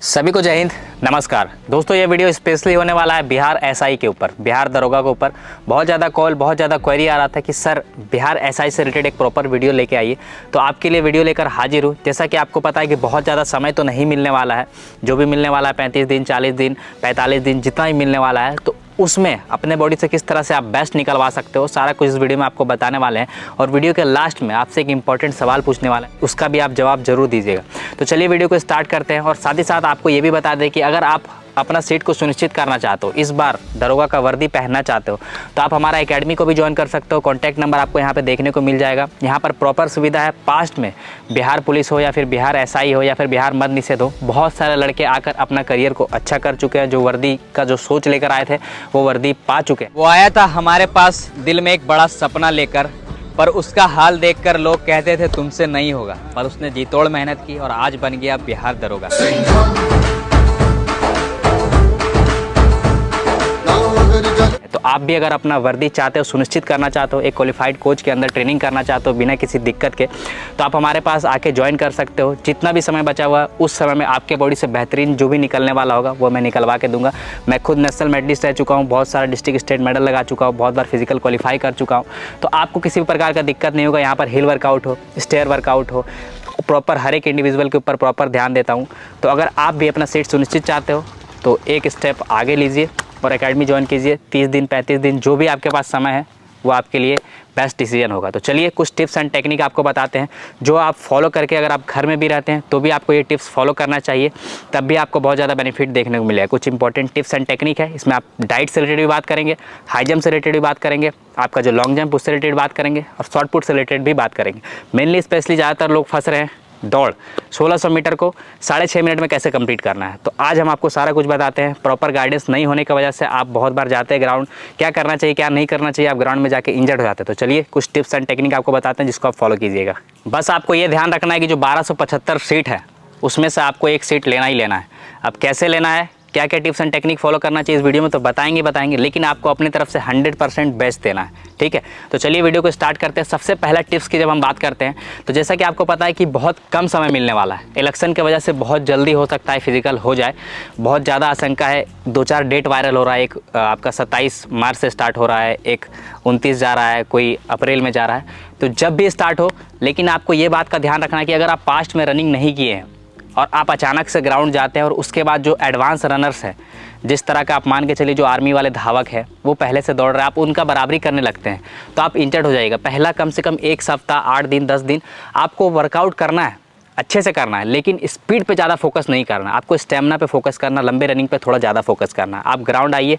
सभी को जय हिंद, नमस्कार दोस्तों। ये वीडियो स्पेशली होने वाला है बिहार एसआई के ऊपर, बिहार दरोगा के ऊपर। बहुत ज़्यादा कॉल, बहुत ज़्यादा क्वेरी आ रहा था कि सर बिहार एसआई से रिलेटेड एक प्रॉपर वीडियो लेके आइए। तो आपके लिए वीडियो लेकर हाजिर हूँ। जैसा कि आपको पता है कि बहुत ज़्यादा समय तो नहीं मिलने वाला है, जो भी मिलने वाला है 35 दिन, 40 दिन, 45 दिन, जितना ही मिलने वाला है, तो उसमें अपने बॉडी से किस तरह से आप बेस्ट निकलवा सकते हो, सारा कुछ इस वीडियो में आपको बताने वाले हैं। और वीडियो के लास्ट में आपसे एक इंपॉर्टेंट सवाल पूछने वाला है, उसका भी आप जवाब जरूर दीजिएगा। तो चलिए वीडियो को स्टार्ट करते हैं। और साथ ही साथ आपको ये भी बता दें कि अगर आप अपना सीट को सुनिश्चित करना चाहते हो, इस बार दरोगा का वर्दी पहनना चाहते हो, तो आप हमारा एकेडमी को भी ज्वाइन कर सकते हो। कॉन्टैक्ट नंबर आपको यहाँ पे देखने को मिल जाएगा। यहाँ पर प्रॉपर सुविधा है। पास्ट में बिहार पुलिस हो या फिर बिहार एसआई हो या फिर बिहार मद्य निषेध हो, बहुत सारे लड़के आकर अपना करियर को अच्छा कर चुके हैं। जो वर्दी का जो सोच लेकर आए थे वो वर्दी पा चुके हैं। वो आया था हमारे पास दिल में एक बड़ा सपना लेकर, पर उसका हाल देखकर लोग कहते थे तुमसे नहीं होगा, पर उसने जी तोड़ मेहनत की और आज बन गया बिहार दरोगा। तो आप भी अगर अपना वर्दी चाहते हो, सुनिश्चित करना चाहते हो, एक क्वालिफाइड कोच के अंदर ट्रेनिंग करना चाहते हो बिना किसी दिक्कत के, तो आप हमारे पास आके ज्वाइन कर सकते हो। जितना भी समय बचा हुआ उस समय में आपके बॉडी से बेहतरीन जो भी निकलने वाला होगा वो मैं निकलवा के दूंगा। मैं खुद नेशनल मेडलिस्ट रह चुका हूँ, बहुत सारा डिस्ट्रिक्ट स्टेट मेडल लगा चुका हूँ, बहुत बार फिजिकल क्वालिफाई कर चुका हूँ। तो आपको किसी भी प्रकार का दिक्कत नहीं होगा। यहाँ पर हिल वर्कआउट हो, स्टेयर वर्कआउट हो, प्रॉपर हर एक इंडिविजुअल के ऊपर प्रॉपर ध्यान देता हूँ। तो अगर आप भी अपना सीट सुनिश्चित चाहते हो तो एक स्टेप आगे लीजिए और एकेडमी ज्वाइन कीजिए। 30 दिन, 35 दिन, जो भी आपके पास समय है वो आपके लिए बेस्ट डिसीजन होगा। तो चलिए कुछ टिप्स एंड टेक्निक आपको बताते हैं, जो आप फॉलो करके अगर आप घर में भी रहते हैं तो भी आपको ये टिप्स फॉलो करना चाहिए, तब भी आपको बहुत ज़्यादा बेनिफिट देखने को मिलेगा। कुछ इंपॉर्टेंट टिप्स एंड टेक्निक है। इसमें आप डाइट से रिलेटेड भी बात करेंगे, हाई जंप से रिलेटेड भी बात करेंगे, आपका जो लॉन्ग जंप उससे रिलेटेड बात करेंगे और शॉर्ट पुट से रिलेटेड भी बात करेंगे। मेनली स्पेशली ज़्यादातर लोग फंस रहे हैं दौड़ 1600 मीटर को 6.5 मिनट में कैसे कंप्लीट करना है। तो आज हम आपको सारा कुछ बताते हैं। प्रॉपर गाइडेंस नहीं होने की वजह से आप बहुत बार जाते हैं ग्राउंड, क्या करना चाहिए क्या नहीं करना चाहिए, आप ग्राउंड में जाके इंजर्ड हो जाते हैं। तो चलिए कुछ टिप्स एंड टेक्निक आपको बताते हैं जिसको आप फॉलो कीजिएगा। बस आपको ये ध्यान रखना है कि जो 1275 सीट है उसमें से आपको एक सीट लेना ही लेना है। अब कैसे लेना है, क्या क्या टिप्स एंड टेक्निक फॉलो करना चाहिए इस वीडियो में तो बताएंगे, लेकिन आपको अपनी तरफ से 100% बेस्ट देना है, ठीक है। तो चलिए वीडियो को स्टार्ट करते हैं। सबसे पहला टिप्स की जब हम बात करते हैं तो जैसा कि आपको पता है कि बहुत कम समय मिलने वाला है। इलेक्शन की वजह से बहुत जल्दी हो सकता है फिजिकल हो जाए, बहुत ज़्यादा आशंका है। 2-4 डेट वायरल हो रहा है। एक आपका 27 मार्च से स्टार्ट हो रहा है, एक 29 जा रहा है, कोई अप्रैल में जा रहा है। तो जब भी स्टार्ट हो, लेकिन आपको ये बात का ध्यान रखना है कि अगर आप पास्ट में रनिंग नहीं किए हैं और आप अचानक से ग्राउंड जाते हैं और उसके बाद जो एडवांस रनर्स हैं, जिस तरह का आप मान के चलिए जो आर्मी वाले धावक है वो पहले से दौड़ रहे हैं, आप उनका बराबरी करने लगते हैं तो आप इंजर्ड हो जाएगा। पहला कम से कम 1 सप्ताह, 8 दिन, 10 दिन आपको वर्कआउट करना है, अच्छे से करना है, लेकिन स्पीड पे ज़्यादा फोकस नहीं करना। आपको स्टेमिना पे फोकस करना, लंबे रनिंग पे थोड़ा ज़्यादा फोकस करना। आप ग्राउंड आइए,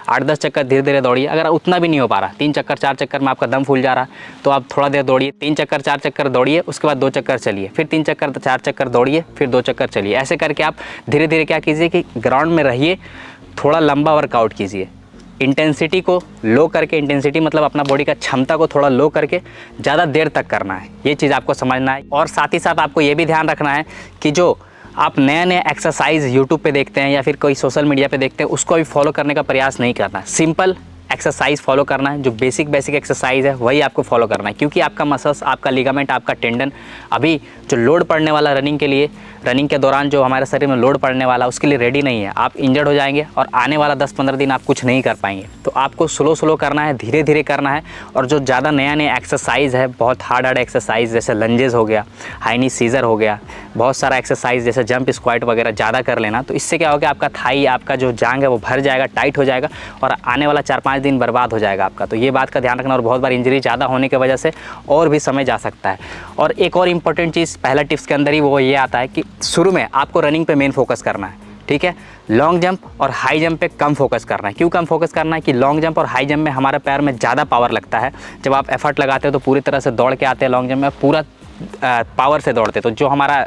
8-10 चक्कर धीरे धीरे दौड़िए। अगर उतना भी नहीं हो पा रहा, 3 चक्कर 4 चक्कर में आपका दम फूल जा रहा तो आप थोड़ा देर दौड़िए, 3 चक्कर 4 चक्कर दौड़िए, उसके बाद 2 चक्कर चलिए, फिर 3 चक्कर 4 चक्कर दौड़िए, फिर 2 चक्कर चलिए। ऐसे करके आप धीरे धीरे क्या कीजिए कि ग्राउंड में रहिए, थोड़ा लंबा वर्कआउट कीजिए। इंटेंसिटी को लो करके, इंटेंसिटी मतलब अपना बॉडी का क्षमता को थोड़ा लो करके ज़्यादा देर तक करना है, ये चीज़ आपको समझना है। और साथ ही साथ आपको ये भी ध्यान रखना है कि जो आप नए एक्सरसाइज यूट्यूब पे देखते हैं या फिर कोई सोशल मीडिया पे देखते हैं उसको भी फॉलो करने का प्रयास नहीं करना है। सिंपल एक्सरसाइज फॉलो करना है, जो बेसिक एक्सरसाइज है वही आपको फॉलो करना है। क्योंकि आपका मसल्स, आपका लिगामेंट, आपका टेंडन अभी जो लोड पड़ने वाला रनिंग के लिए, रनिंग के दौरान जो हमारे शरीर में लोड पड़ने वाला उसके लिए रेडी नहीं है। आप इंजर्ड हो जाएंगे और आने वाला 10-15 दिन आप कुछ नहीं कर पाएंगे। तो आपको स्लो करना है, धीरे धीरे करना है। और जो ज़्यादा नया एक्सरसाइज है, बहुत हार्ड एक्सरसाइज जैसे लंजेस हो गया, हाई नी सीजर हो गया, बहुत सारा एक्सरसाइज जैसे जंप स्क्वाट वगैरह ज़्यादा कर लेना। तो इससे क्या होगा, आपका थाई, आपका जो जांग है वो भर जाएगा, टाइट हो जाएगा और आने वाला 4-5 दिन बर्बाद हो जाएगा आपका। तो ये बात का ध्यान रखना। और बहुत बार इंजरी ज़्यादा होने की वजह से और भी समय जा सकता है। और एक और इम्पॉर्टेंट चीज़ पहला टिप्स के अंदर ही वो ये आता है कि शुरू में आपको रनिंग पे मेन फोकस करना है, ठीक है। लॉन्ग जंप और हाई जंप पे कम फोकस करना है। क्यों कम फोकस करना है कि लॉन्ग जंप और हाई जंप में हमारे पैर में ज़्यादा पावर लगता है। जब आप एफर्ट लगाते हो तो पूरी तरह से दौड़ के आते हैं, लॉन्ग जंप में पूरा पावर से दौड़ते, तो जो हमारा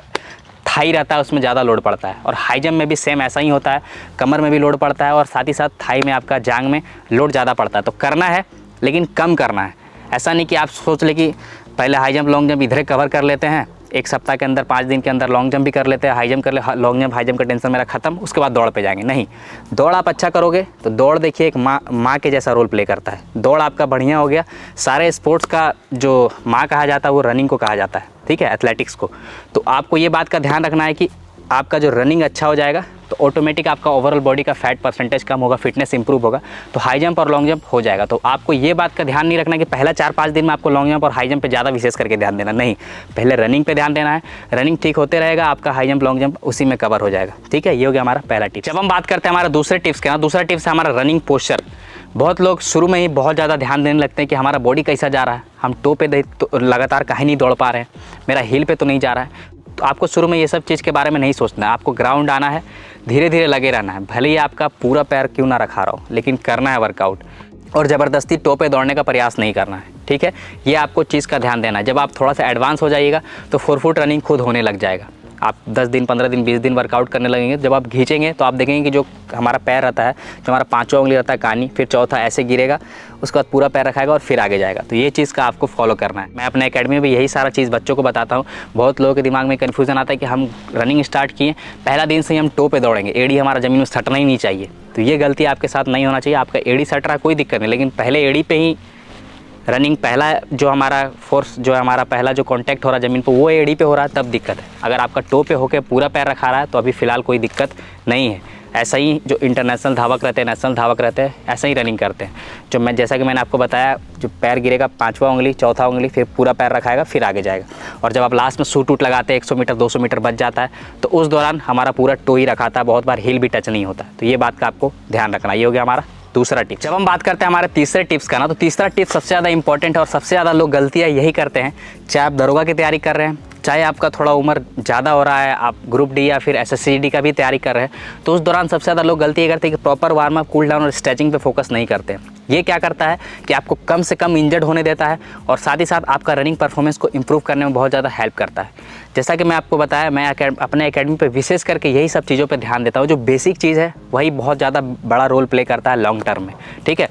थाई रहता है उसमें ज़्यादा लोड पड़ता है। और हाई जंप में भी सेम ऐसा ही होता है, कमर में भी लोड पड़ता है और साथ ही साथ थाई में, आपका जांग में लोड ज़्यादा पड़ता है। तो करना है लेकिन कम करना है। ऐसा नहीं कि आप सोच ले कि पहले हाई जंप लॉन्ग जंप इधर कवर कर लेते हैं, एक सप्ताह के अंदर 5 दिन के अंदर लॉन्ग जंप भी कर लेते हैं, हाई जंप कर ले, लॉन्ग जंप हाई जंप का टेंशन मेरा खत्म, उसके बाद दौड़ पे जाएंगे। नहीं, दौड़ आप अच्छा करोगे तो दौड़ देखिए एक माँ के जैसा रोल प्ले करता है। दौड़ आपका बढ़िया हो गया, सारे स्पोर्ट्स का जो माँ कहा जाता है वो रनिंग को कहा जाता है, ठीक है, एथलेटिक्स को। तो आपको ये बात का ध्यान रखना है कि आपका जो रनिंग अच्छा हो जाएगा तो ऑटोमेटिक आपका ओवरऑल बॉडी का फैट परसेंटेज कम होगा, फिटनेस इंप्रूव होगा, तो हाई जंप और लॉन्ग जंप हो जाएगा। तो आपको ये बात का ध्यान नहीं रखना कि पहला 4-5 दिन में आपको लॉन्ग जंप और हाई जंप पे ज़्यादा विशेष करके ध्यान देना, नहीं, पहले रनिंग पे ध्यान देना है। रनिंग ठीक होते रहेगा, आपका हाई जंप लॉन्ग जंप उसी में कवर हो जाएगा। ठीक है, ये हो गया हमारा पहला टिप्स। जब हम बात करते हैं हमारा दूसरे टिप्स का, दूसरा टिप्स है हमारा रनिंग पोस्चर। बहुत लोग शुरू में ही बहुत ज़्यादा ध्यान देने लगते हैं कि हमारा बॉडी कैसा जा रहा है, हम टो पे तो लगातार कहीं नहीं दौड़ पा रहे हैं, मेरा हील पे तो नहीं जा रहा है। तो आपको शुरू में ये सब चीज़ के बारे में नहीं सोचना है, आपको ग्राउंड आना है, धीरे धीरे लगे रहना है। भले ही आपका पूरा पैर क्यों ना रखा रहा हो, लेकिन करना है वर्कआउट, और ज़बरदस्ती टो पे दौड़ने का प्रयास नहीं करना है। ठीक है, ये आपको चीज़ का ध्यान देना है। जब आप थोड़ा सा एडवांस हो जाइएगा तो 4 फुट रनिंग खुद होने लग जाएगा। आप 10 दिन, 15 दिन, 20 दिन वर्कआउट करने लगेंगे, जब आप खींचेंगे तो आप देखेंगे कि जो हमारा पैर रहता है, जो हमारा 5वां उंगली रहता है कानी, फिर चौथा ऐसे गिरेगा, उसके बाद पूरा पैर रखाएगा और फिर आगे जाएगा। तो ये चीज़ का आपको फॉलो करना है। मैं अपने एकेडमी में यही सारा चीज़ बच्चों को बताता हूँ। बहुत लोगों के दिमाग में कन्फ्यूज़न आता है कि हम रनिंग स्टार्ट किए, पहला दिन से ही हम टो पे दौड़ेंगे, एड़ी हमारा ज़मीन में सटना ही नहीं चाहिए। तो ये गलती आपके साथ नहीं होना चाहिए। आपका एड़ी सट रहा कोई दिक्कत नहीं, लेकिन पहले एड़ी पे ही रनिंग, पहला जो हमारा फोर्स, जो हमारा पहला जो कांटेक्ट हो रहा है ज़मीन पर, वो एड़ी पे हो रहा है, तब दिक्कत है। अगर आपका टो पे होकर पूरा पैर रखा रहा है तो अभी फ़िलहाल कोई दिक्कत नहीं है। ऐसा ही जो इंटरनेशनल धावक रहते हैं, नेशनल धावक रहते हैं, ऐसा ही रनिंग करते हैं। जो मैं, जैसा कि मैंने आपको बताया, जो पैर गिरेगा 5वां उंगली, चौथा उंगली, फिर पूरा पैर रखाएगा, फिर आगे जाएगा। और जब आप लास्ट में सूट वूट लगाते हैं, 100 मीटर 200 मीटर बच जाता है, तो उस दौरान हमारा पूरा टो ही रखाता है, बहुत बार हील भी टच नहीं होता। तो ये बात का आपको ध्यान रखना। ये हो गया हमारा दूसरा टिप्स। जब हम बात करते हैं हमारे तीसरे टिप्स का ना, तो तीसरा टिप्स सबसे ज़्यादा इंपॉर्टेंट है और सबसे ज़्यादा लोग गलतियाँ यही करते हैं। चाहे आप दरोगा की तैयारी कर रहे हैं, चाहे आपका थोड़ा उम्र ज़्यादा हो रहा है, आप ग्रुप डी या फिर SSCD का भी तैयारी कर रहे हैं, तो उस दौरान सबसे ज़्यादा लोग गलती ये करते हैं कि proper warm up, cool down और स्ट्रेचिंग पे फोकस नहीं करते हैं। ये क्या करता है कि आपको कम से कम इंजर्ड होने देता है और साथ ही साथ आपका रनिंग परफॉर्मेंस को इंप्रूव करने में बहुत ज़्यादा हेल्प करता है। जैसा कि मैं आपको बताया, मैं अपने एकेडमी पे विशेष करके यही सब चीज़ों पे ध्यान देता हूँ। जो बेसिक चीज़ है वही बहुत ज़्यादा बड़ा रोल प्ले करता है लॉन्ग टर्म में। ठीक है,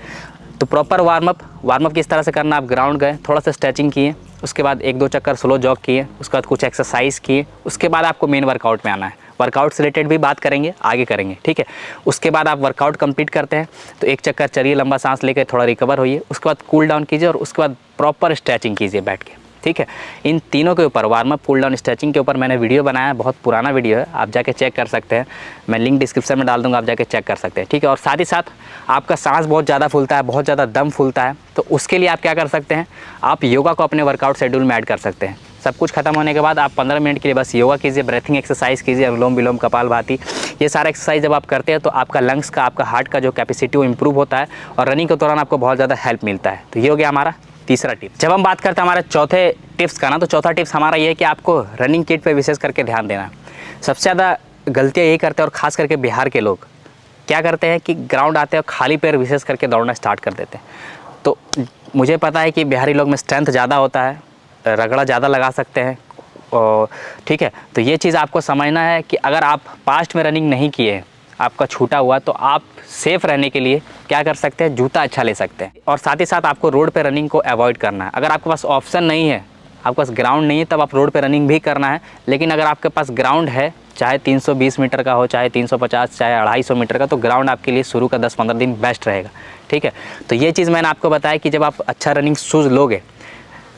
तो प्रॉपर वार्म अप किस तरह से करना, आप ग्राउंड गए, थोड़ा सा स्ट्रेचिंग किए, उसके बाद 1-2 चक्कर स्लो जॉग किए, उसके बाद कुछ एक्सरसाइज किए, उसके बाद आपको मेन वर्कआउट में आना है। वर्कआउट से रिलेटेड भी बात करेंगे, आगे करेंगे। ठीक है, उसके बाद आप वर्कआउट कंप्लीट करते हैं तो 1 चक्कर चलिए, लंबा सांस लेकर थोड़ा रिकवर होइए, उसके बाद कूल डाउन कीजिए और उसके बाद प्रॉपर स्ट्रेचिंग कीजिए बैठ के। ठीक है, इन तीनों के ऊपर, warm up, cool down, stretching के ऊपर मैंने वीडियो बनाया है, बहुत पुराना वीडियो है, आप जाके चेक कर सकते हैं। मैं लिंक डिस्क्रिप्शन में डाल दूंगा, आप जाके चेक कर सकते हैं। ठीक है, और साथ ही साथ आपका सांस बहुत ज़्यादा फूलता है, बहुत ज़्यादा दम फूलता है, तो उसके लिए आप क्या कर सकते हैं, आप योगा को अपने वर्कआउट शेड्यूल में ऐड कर सकते हैं। सब कुछ खत्म होने के बाद आप 15 मिनट के लिए बस योगा कीजिए, ब्रेथिंग एक्सरसाइज कीजिए, अनुलोम विलोम, कपालभाति, ये सारा एक्सरसाइज जब आप करते हैं तो आपका लंग्स का, आपका हार्ट का जो कैपेसिटी वो इंप्रूव होता है और रनिंग के दौरान आपको बहुत ज़्यादा हेल्प मिलता है। तो ये हो गया हमारा तीसरा टिप्स। जब हम बात करते हैं हमारे चौथे टिप्स का ना, तो चौथा टिप्स हमारा ये है कि आपको रनिंग किट पे विशेष करके ध्यान देना। सबसे ज़्यादा गलतियाँ यही करते हैं, और ख़ास करके बिहार के लोग क्या करते हैं कि ग्राउंड आते हैं और खाली पैर विशेष करके दौड़ना स्टार्ट कर देते हैं। तो मुझे पता है कि बिहारी लोग में स्ट्रेंथ ज़्यादा होता है, रगड़ा ज़्यादा लगा सकते हैं, और ठीक है, तो ये चीज़ आपको समझना है कि अगर आप पास्ट में रनिंग नहीं किए, आपका छूटा हुआ, तो आप सेफ़ रहने के लिए क्या कर सकते हैं, जूता अच्छा ले सकते हैं। और साथ ही साथ आपको रोड पे रनिंग को अवॉइड करना है। अगर आपके पास ऑप्शन नहीं है, आपके पास ग्राउंड नहीं है, तब आप रोड पे रनिंग भी करना है। लेकिन अगर आपके पास ग्राउंड है, चाहे 320 मीटर का हो, चाहे 350, चाहे 250 मीटर का, तो ग्राउंड आपके लिए शुरू का 10-15 दिन बेस्ट रहेगा। ठीक है, तो ये चीज़ मैंने आपको बताया कि जब आप अच्छा रनिंग शूज़ लोगे,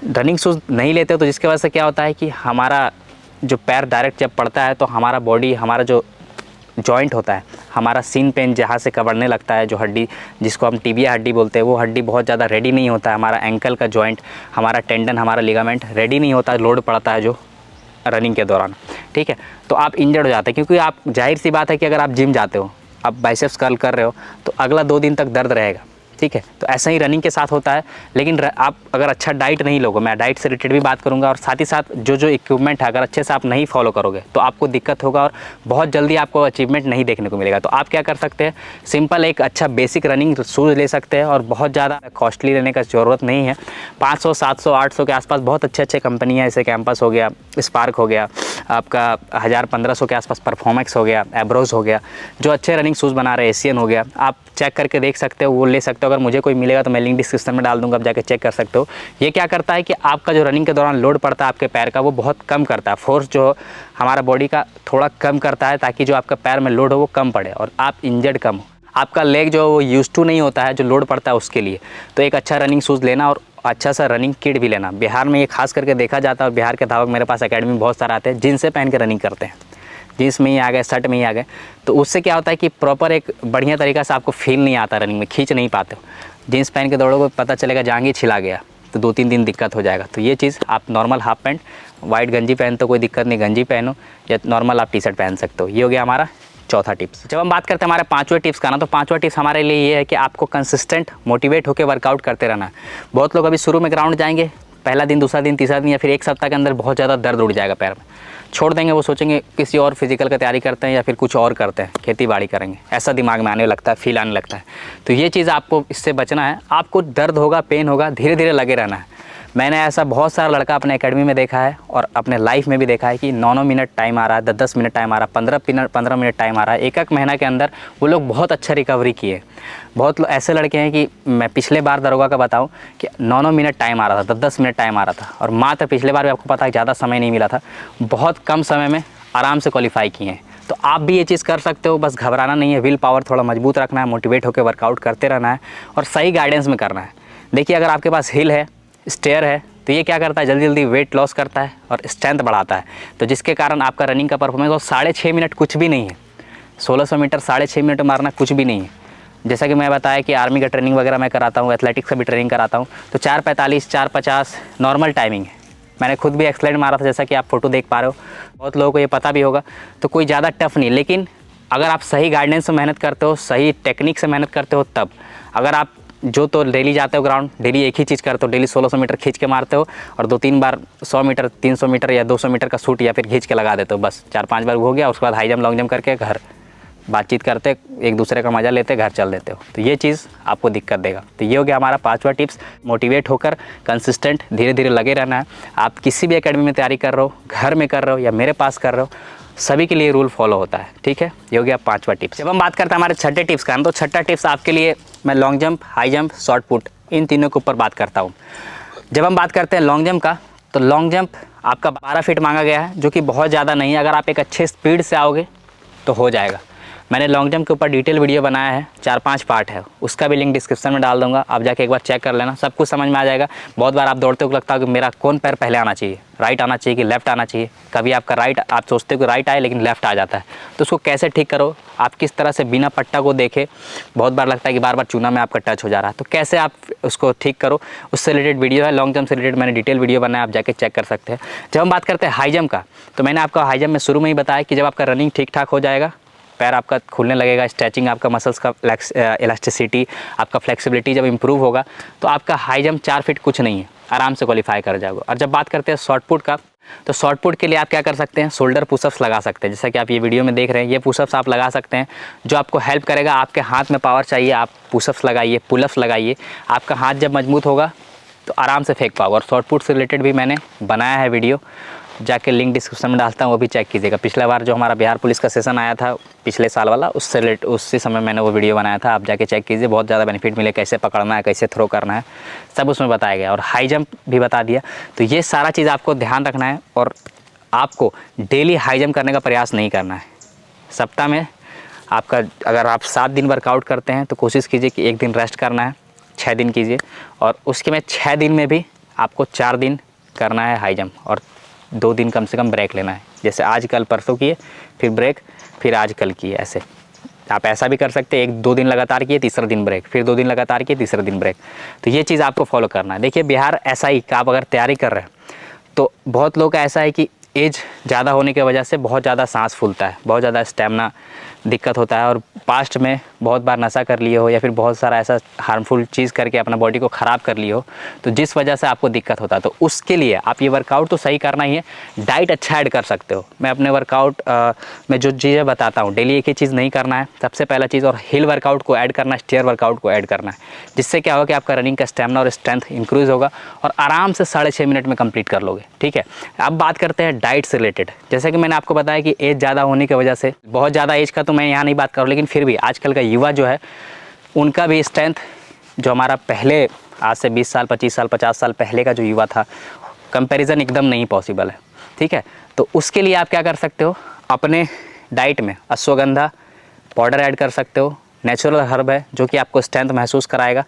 रनिंग शूज़ नहीं लेते तो जिसकी वजह से क्या होता है कि हमारा जो पैर डायरेक्ट जब पड़ता है तो हमारा बॉडी, हमारा जो जॉइंट होता है, हमारा सीन पेन जहाँ से कवरने लगता है, जो हड्डी जिसको हम टिबिया हड्डी बोलते हैं, वो हड्डी बहुत ज़्यादा रेडी नहीं होता है। हमारा एंकल का जॉइंट, हमारा टेंडन, हमारा लिगामेंट रेडी नहीं होता है, लोड पड़ता है जो रनिंग के दौरान। ठीक है, तो आप इंजर्ड हो जाते हैं, क्योंकि आप, जाहिर सी बात है कि अगर आप जिम जाते हो, आप बाइसेप्स कर्ल कर रहे हो, तो अगला 2 दिन तक दर्द रहेगा। ठीक है, तो ऐसा ही रनिंग के साथ होता है। लेकिन आप अगर अच्छा डाइट नहीं लोगे, मैं डाइट से रिलेटेड भी बात करूंगा, और साथ ही साथ जो इक्विपमेंट है अगर अच्छे से आप नहीं फॉलो करोगे तो आपको दिक्कत होगा और बहुत जल्दी आपको अचीवमेंट नहीं देखने को मिलेगा। तो आप क्या कर सकते हैं, सिंपल एक अच्छा बेसिक रनिंग शूज़ ले सकते हैं, और बहुत ज़्यादा कॉस्टली लेने का ज़रूरत नहीं है। 500, 700, 800 के आसपास बहुत अच्छे कंपनी है, जैसे कैंपस हो गया, स्पार्क हो गया, आपका 1000-1500 के आसपास परफॉर्मेक्स हो गया, एब्रोज हो गया, जो अच्छे रनिंग शूज़ बना रहे हैं, एशियन हो गया, आप चेक करके देख सकते हो, वो ले सकते हो। अगर मुझे कोई मिलेगा तो मैं लिंक डिस्क्रिप्शन में डाल दूंगा, आप जाके चेक कर सकते हो। ये क्या करता है कि आपका जो रनिंग के दौरान लोड पड़ता है आपके पैर का, वो बहुत कम करता है, फोर्स जो हमारा बॉडी का थोड़ा कम करता है, ताकि जो आपका पैर में लोड हो वो कम पड़े और आप इंजर्ड कम हो। आपका लेग जो वो यूज टू नहीं होता है, जो लोड पड़ता है उसके लिए, तो एक अच्छा रनिंग शूज़ लेना और अच्छा सा रनिंग किट भी लेना। बिहार में ये खास करके देखा जाता है, और बिहार के धावक मेरे पास एकेडमी में बहुत सारे आते हैं जिनसे पहन के रनिंग करते हैं। जीन्स में ही आ गए, शर्ट में ही आ गए, तो उससे क्या होता है कि प्रॉपर एक बढ़िया तरीक़ा से आपको फील नहीं आता रनिंग में, खींच नहीं पाते हो। जीन्स पहन के दौड़ोगे पता चलेगा जांघ छिला गया, तो 2-3 दिन दिक्कत हो जाएगा। तो ये चीज़ आप नॉर्मल हाफ पैंट, वाइट गंजी पहन तो कोई दिक्कत नहीं, गंजी पहनो, या नॉर्मल आप टी शर्ट पहन सकते हो। ये हो गया हमारा चौथा टिप्स। जब हम बात करते हैं हमारे पाँचवें टिप्स का ना, तो पाँचवा टिप्स हमारे लिए ये है कि आपको कंसिस्टेंट मोटिवेट होकर वर्कआउट करते रहना है। बहुत लोग अभी शुरू में ग्राउंड जाएंगे, पहला दिन, दूसरा दिन, तीसरा दिन या फिर एक सप्ताह के अंदर बहुत ज़्यादा दर्द उठ जाएगा पैर में, छोड़ देंगे। वो सोचेंगे किसी और फिजिकल का तैयारी करते हैं या फिर कुछ और करते हैं, खेती बाड़ी करेंगे, ऐसा दिमाग में आने लगता है, फील आने लगता है। तो ये चीज़ आपको इससे बचना है। आपको दर्द होगा, पेन होगा, धीरे धीरे लगे रहना है। मैंने ऐसा बहुत सारा लड़का अपने एकेडमी में देखा है और अपने लाइफ में भी देखा है कि 9-9 मिनट टाइम आ रहा है, 10-10 मिनट टाइम आ रहा है, 15 मिनट टाइम आ रहा है, एक महीना के अंदर वो लोग बहुत अच्छा रिकवरी किए। बहुत ऐसे लड़के हैं कि मैं पिछले बार दरोगा का बताऊं कि 9-9 मिनट टाइम आ रहा था, 10-10 मिनट टाइम आ रहा था, और मात्र पिछले बार भी आपको पता है ज़्यादा समय नहीं मिला था, बहुत कम समय में आराम से क्वालिफाई किए हैं। तो आप भी ये चीज़ कर सकते हो, बस घबराना नहीं है, विल पावर थोड़ा मजबूत रखना है, मोटिवेट होकर वर्कआउट करते रहना है और सही गाइडेंस में करना है। देखिए, अगर आपके पास हिल है, स्टेयर है, तो ये क्या करता है, जल्दी जल्दी वेट लॉस करता है और स्ट्रेंथ बढ़ाता है, तो जिसके कारण आपका रनिंग का परफॉर्मेंस, और 6.5 मिनट कुछ भी नहीं है। 1600 मीटर 6.5 मिनट मारना कुछ भी नहीं है। जैसा कि मैं बताया कि आर्मी का ट्रेनिंग वगैरह मैं कराता हूँ, एथलेटिक्स का भी ट्रेनिंग कराता हूँ, तो 4:45, 4:50 नॉर्मल टाइमिंग है। मैंने खुद भी एक्सलेंट मारा था, जैसा कि आप फोटो देख पा रहे हो, बहुत लोगों को ये पता भी होगा। तो कोई ज़्यादा टफ नहीं, लेकिन अगर आप सही गाइडेंस से मेहनत करते हो, सही टेक्निक से मेहनत करते हो, तब अगर आप जो तो डेली जाते हो ग्राउंड, डेली एक ही चीज़ करते हो, डेली 1600 मीटर खींच के मारते हो और 2-3 बार 100 मीटर, 300 मीटर या 200 मीटर का शूट या फिर खींच के लगा देते हो, बस 4-5 बार हो गया, उसके बाद हाई जंप, लॉन्ग जंप करके घर बातचीत करते, एक दूसरे का मज़ा लेते, घर चल देते हो, तो ये चीज़ आपको दिक्कत देगा। तो ये हो गया हमारा पाँचवा टिप्स, मोटिवेट होकर कंसिस्टेंट धीरे धीरे लगे रहना है। आप किसी भी एकेडमी में तैयारी कर रहे हो, घर में कर रहे हो या मेरे पास कर रहे हो, सभी के लिए रूल फॉलो होता है, ठीक है। ये हो गया पाँचवा टिप्स। जब हम बात करते हैं हमारे छठे टिप्स का, तो छठा टिप्स आपके लिए मैं long jump, high jump, short put, इन तीनों के ऊपर बात करता हूँ। जब हम बात करते हैं लॉन्ग जंप का, तो लॉन्ग जंप आपका 12 फीट मांगा गया है, जो कि बहुत ज़्यादा नहीं है। अगर आप एक अच्छे स्पीड से आओगे तो हो जाएगा। मैंने लॉन्ग जंप के ऊपर डिटेल वीडियो बनाया है, 4-5 पार्ट है, उसका भी लिंक डिस्क्रिप्शन में डाल दूंगा, आप जाके एक बार चेक कर लेना, सब कुछ समझ में आ जाएगा। बहुत बार आप दौड़ते हो लगता है कि मेरा कौन पैर पहले आना चाहिए, राइट आना चाहिए कि लेफ्ट आना चाहिए। कभी आपका राइट, आप सोचते हो कि राइट आए लेकिन लेफ्ट आ जाता है, तो उसको कैसे ठीक करो, आप किस तरह से बिना पट्टा को देखे, बहुत बार लगता है कि बार बार चूना में आपका टच हो जा रहा है, तो कैसे आप उसको ठीक करो, उससे रिलेटेड वीडियो है। लॉन्ग जंप से रिलेटेड मैंने डिटेल वीडियो बनाया, आप जाके चेक कर सकते हैं। जब हम बात करते हैं हाई जंप का, तो मैंने आपको हाई जंप में शुरू में ही बताया कि जब आपका रनिंग ठीक ठाक हो जाएगा, पैर आपका खुलने लगेगा, स्ट्रेचिंग, आपका मसल्स का इलास्टिसिटी, आपका फ्लेक्सिबिलिटी जब इंप्रूव होगा, तो आपका हाई जंप 4 फीट कुछ नहीं है, आराम से क्वालिफाई कर जाओगे। और जब बात करते हैं शॉर्ट पुट का, तो शॉर्ट पुट के लिए आप क्या कर सकते हैं, शोल्डर पुशअप्स लगा सकते हैं, जैसा कि आप ये वीडियो में देख रहे हैं, ये पुशअप्स आप लगा सकते हैं, जो आपको हेल्प करेगा। आपके हाथ में पावर चाहिए, आप पुशअप्स लगाइए, पुलअप्स लगाइए, आपका हाथ जब मजबूत होगा तो आराम से फेंक पाओगे। और शॉर्ट पुट से रिलेटेड भी मैंने बनाया है वीडियो, जाके लिंक डिस्क्रिप्शन में डालता हूँ, वो भी चेक कीजिएगा। पिछला बार जो हमारा बिहार पुलिस का सेशन आया था पिछले साल वाला, उससे रिलेटेड उसी समय मैंने वो वीडियो बनाया था, आप जाके चेक कीजिए, बहुत ज़्यादा बेनिफिट मिले, कैसे पकड़ना है, कैसे थ्रो करना है, सब उसमें बताया गया। और हाई जंप भी बता दिया। तो ये सारा चीज़ आपको ध्यान रखना है और आपको डेली हाई जंप करने का प्रयास नहीं करना है। सप्ताह में आपका, अगर आप 7 दिन वर्कआउट करते हैं तो कोशिश कीजिए कि 1 दिन रेस्ट करना है, 6 दिन कीजिए, और उसके में 6 दिन में भी आपको 4 दिन करना है हाई जंप और 2 दिन कम से कम ब्रेक लेना है। जैसे आज कल परसों किए, फिर ब्रेक, फिर आज कल किए, ऐसे आप ऐसा भी कर सकते हैं, 1-2 दिन लगातार किए, तीसरा दिन ब्रेक, फिर 2 दिन लगातार किए, तीसरा दिन ब्रेक। तो ये चीज़ आपको फॉलो करना है। देखिए, बिहार SI का आप अगर तैयारी कर रहे हैं, तो बहुत लोग का ऐसा है कि एज ज़्यादा होने की वजह से बहुत ज़्यादा सांस फूलता है, बहुत ज़्यादा स्टेमिना दिक्कत होता है, और पास्ट में बहुत बार नशा कर लिए हो या फिर बहुत सारा ऐसा हार्मफुल चीज़ करके अपना बॉडी को ख़राब कर लिए हो, तो जिस वजह से आपको दिक्कत होता है, तो उसके लिए आप ये वर्कआउट तो सही करना ही है, डाइट अच्छा ऐड कर सकते हो। मैं अपने वर्कआउट में जो चीज़ें बताता हूँ, डेली एक ही चीज़ नहीं करना है, सबसे पहला चीज़, और हिल वर्कआउट को ऐड करना है, स्टेयर वर्कआउट को ऐड करना है, जिससे क्या होगा कि आपका रनिंग का स्टेमिना और स्ट्रेंथ इंक्रीज़ होगा और आराम से 6.5 मिनट में कंप्लीट कर लोगे, ठीक है। अब बात करते हैं डाइट से रिलेटेड। जैसे कि मैंने आपको बताया कि एज ज़्यादा होने की वजह से, बहुत ज़्यादा एज का तो मैं यहाँ नहीं बात करूँ, लेकिन फिर भी आजकल का युवा जो है, उनका भी स्ट्रेंथ जो हमारा पहले, आज से 20 साल, 25 साल, 50 साल पहले का जो युवा था, कंपैरिजन एकदम नहीं पॉसिबल है, ठीक है। तो उसके लिए आप क्या कर सकते हो, अपने डाइट में अश्वगंधा पाउडर ऐड कर सकते हो, नेचुरल हर्ब है जो कि आपको स्ट्रेंथ महसूस कराएगा।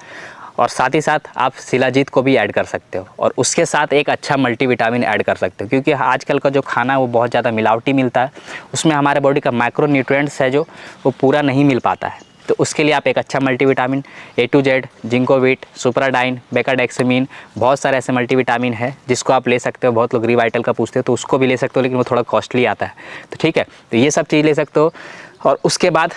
और साथ ही साथ आप शिलाजीत को भी ऐड कर सकते हो और उसके साथ एक अच्छा मल्टीविटामिन ऐड कर सकते हो, क्योंकि आजकल का जो खाना है वो बहुत ज़्यादा मिलावटी मिलता है, उसमें हमारे बॉडी का माइक्रो न्यूट्रिएंट्स है जो वो पूरा नहीं मिल पाता है। तो उसके लिए आप एक अच्छा multivitamin A to Z, Zincovit, Supradyn, Becadexamin, बहुत सारे ऐसे मल्टीविटामिन है जिसको आप ले सकते हो। बहुत लोग रिवाइटल का पूछते हो तो उसको भी ले सकते हो, लेकिन वो थोड़ा कॉस्टली आता है। तो ठीक है, तो ये सब चीज़ ले सकते हो और उसके बाद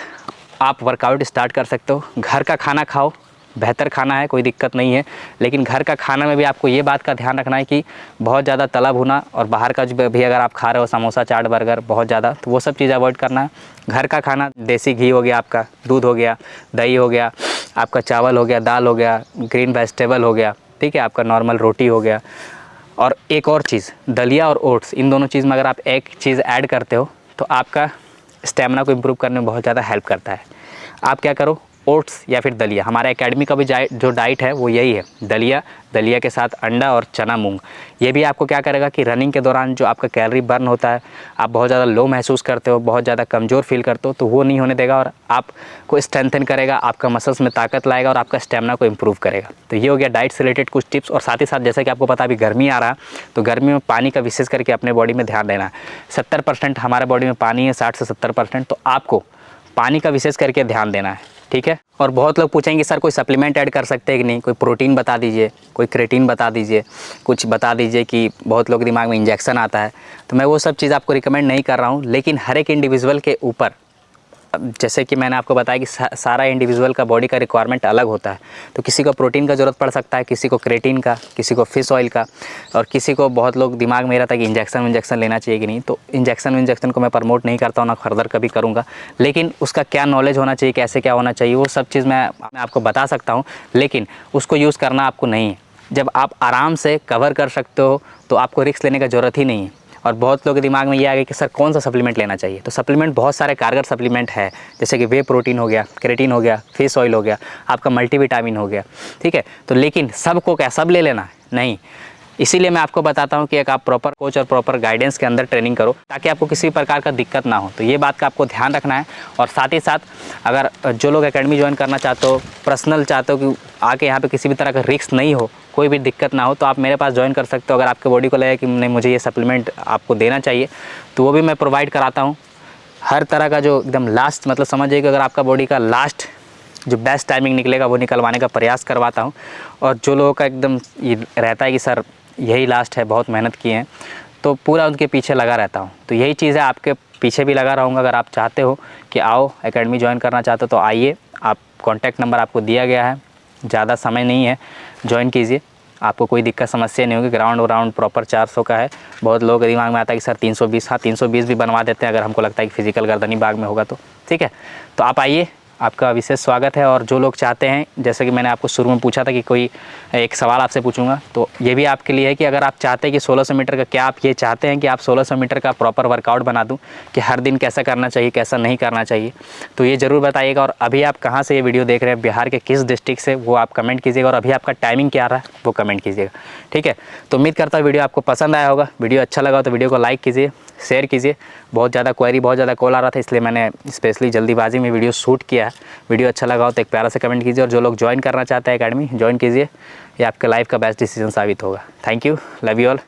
आप वर्कआउट स्टार्ट कर सकते हो। घर का खाना खाओ, बेहतर खाना है, कोई दिक्कत नहीं है, लेकिन घर का खाना में भी आपको ये बात का ध्यान रखना है कि बहुत ज़्यादा तला भुना और बाहर का जो भी अगर आप खा रहे हो समोसा, चाट, बर्गर बहुत ज़्यादा, तो वो सब चीज़ अवॉइड करना है। घर का खाना देसी घी हो गया, आपका दूध हो गया, दही हो गया, आपका चावल हो गया, दाल हो गया, ग्रीन वेजिटेबल हो गया, ठीक है, आपका नॉर्मल रोटी हो गया। और एक और चीज़, दलिया और ओट्स, इन दोनों चीज़ में अगर आप एक चीज़ ऐड करते हो तो आपका स्टेमिना को इम्प्रूव करने में बहुत ज़्यादा हेल्प करता है। आप क्या करो, ओट्स या फिर दलिया, हमारा एकेडमी का भी जो डाइट है वो यही है, दलिया के साथ अंडा और चना मूंग। ये भी आपको क्या करेगा कि रनिंग के दौरान जो आपका कैलोरी बर्न होता है, आप बहुत ज़्यादा लो महसूस करते हो, बहुत ज़्यादा कमज़ोर फील करते हो, तो वो नहीं होने देगा और आपको स्ट्रेंथन करेगा, आपका मसल्स में ताकत लाएगा और आपका स्टेमिना को इम्प्रूव करेगा। तो ये हो गया डाइट से रिलेटेड कुछ टिप्स। और साथ ही साथ जैसे कि आपको पता अभी गर्मी आ रहा है, तो गर्मी में पानी का विशेष करके अपने बॉडी में ध्यान देना है। 70% हमारे बॉडी में पानी है, 60 से 70%, तो आपको पानी का विशेष करके ध्यान देना है, ठीक है। और बहुत लोग पूछेंगे सर कोई सप्लीमेंट ऐड कर सकते हैं कि नहीं, कोई प्रोटीन बता दीजिए, कोई क्रेटीन बता दीजिए, कुछ बता दीजिए, कि बहुत लोग दिमाग में इंजेक्शन आता है। तो मैं वो सब चीज़ आपको रिकमेंड नहीं कर रहा हूँ, लेकिन हर एक इंडिविजुअल के ऊपर, जैसे कि मैंने आपको बताया कि सारा इंडिविजुअल का बॉडी का रिक्वायरमेंट अलग होता है। तो किसी को प्रोटीन का ज़रूरत पड़ सकता है, किसी को क्रेटीन का, किसी को फिश ऑयल का, और किसी को, बहुत लोग दिमाग में रहता है कि इंजेक्शन लेना चाहिए कि नहीं। तो इंजेक्शन को मैं प्रमोट नहीं करता हूँ, ना फर्दर कभी करूँगा, लेकिन उसका क्या नॉलेज होना चाहिए, कैसे क्या होना चाहिए, वो सब चीज़ मैं आपको बता सकता हूँ, लेकिन उसको यूज़ करना आपको नहीं है। जब आप आराम से कवर कर सकते हो तो आपको रिस्क लेने का ज़रूरत ही नहीं है। और बहुत लोगों के दिमाग में ये आ गया कि सर कौन सा सप्लीमेंट लेना चाहिए। तो सप्लीमेंट बहुत सारे कारगर सप्लीमेंट है, जैसे कि वे प्रोटीन हो गया, क्रेटीन हो गया, फिश ऑयल हो गया, आपका मल्टीविटामिन हो गया, ठीक है। तो लेकिन सबको क्या सब ले लेना नहीं, इसीलिए मैं आपको बताता हूँ कि एक आप प्रॉपर कोच और प्रॉपर गाइडेंस के अंदर ट्रेनिंग करो, ताकि आपको किसी प्रकार का दिक्कत ना हो। तो ये बात का आपको ध्यान रखना है। और साथ ही साथ अगर जो लोग एकेडमी ज्वाइन करना चाहते हो, पर्सनल चाहते हो कि आके यहाँ पे किसी भी तरह का रिस्क नहीं हो, कोई भी दिक्कत ना हो, तो आप मेरे पास ज्वाइन कर सकते हो। अगर आपके बॉडी को लगे कि नहीं मुझे ये सप्लीमेंट आपको देना चाहिए, तो वो भी मैं प्रोवाइड कराता हूँ। हर तरह का जो एकदम लास्ट, मतलब समझिए कि अगर आपका बॉडी का लास्ट जो बेस्ट टाइमिंग निकलेगा वो निकलवाने का प्रयास करवाता हूँ। और जो लोगों का एकदम ये रहता है कि सर यही लास्ट है, बहुत मेहनत किए हैं, तो पूरा उनके पीछे लगा रहता हूँ। तो यही चीज़ है, आपके पीछे भी लगा रहूँगा। अगर आप चाहते हो कि आओ एकेडमी ज्वाइन करना चाहते हो तो आइए, आप कॉन्टैक्ट नंबर आपको दिया गया है, ज़्यादा समय नहीं है, ज्वाइन कीजिए, आपको कोई दिक्कत समस्या नहीं होगी। ग्राउंड प्रॉपर 400 का है। बहुत लोगों के दिमाग में आता है कि सर 320, हाँ 320 भी बनवा देते हैं अगर हमको लगता है कि फिजिकल गर्दनी बाग में होगा तो, ठीक है। तो आप आइए, आपका विशेष स्वागत है। और जो लोग चाहते हैं, जैसे कि मैंने आपको शुरू में पूछा था कि कोई एक सवाल आपसे पूछूंगा, तो ये भी आपके लिए है कि अगर आप चाहते हैं कि 1600 मीटर का, क्या आप ये चाहते हैं कि आप 1600 मीटर का प्रॉपर वर्कआउट बना दूं, कि हर दिन कैसा करना चाहिए, कैसा नहीं करना चाहिए, तो ये ज़रूर बताइएगा। और अभी आप कहाँ से ये वीडियो देख रहे हैं, बिहार के किस डिस्ट्रिक्ट से, वो आप कमेंट कीजिएगा। और अभी आपका टाइमिंग क्या रहा है वो कमेंट कीजिएगा, ठीक है। तो उम्मीद करता हूँ वीडियो आपको पसंद आया होगा। वीडियो अच्छा लगा तो वीडियो को लाइक कीजिए, शेयर कीजिए। बहुत ज़्यादा कॉल आ रहा था, इसलिए मैंने स्पेशली जल्दीबाजी में वीडियो शूट किया है। वीडियो अच्छा लगा हो तो एक प्यारा सा कमेंट कीजिए। और जो लोग ज्वाइन करना चाहते हैं एकेडमी, ज्वाइन कीजिए, ये आपके लाइफ का बेस्ट डिसीजन साबित होगा। Thank you, love you all.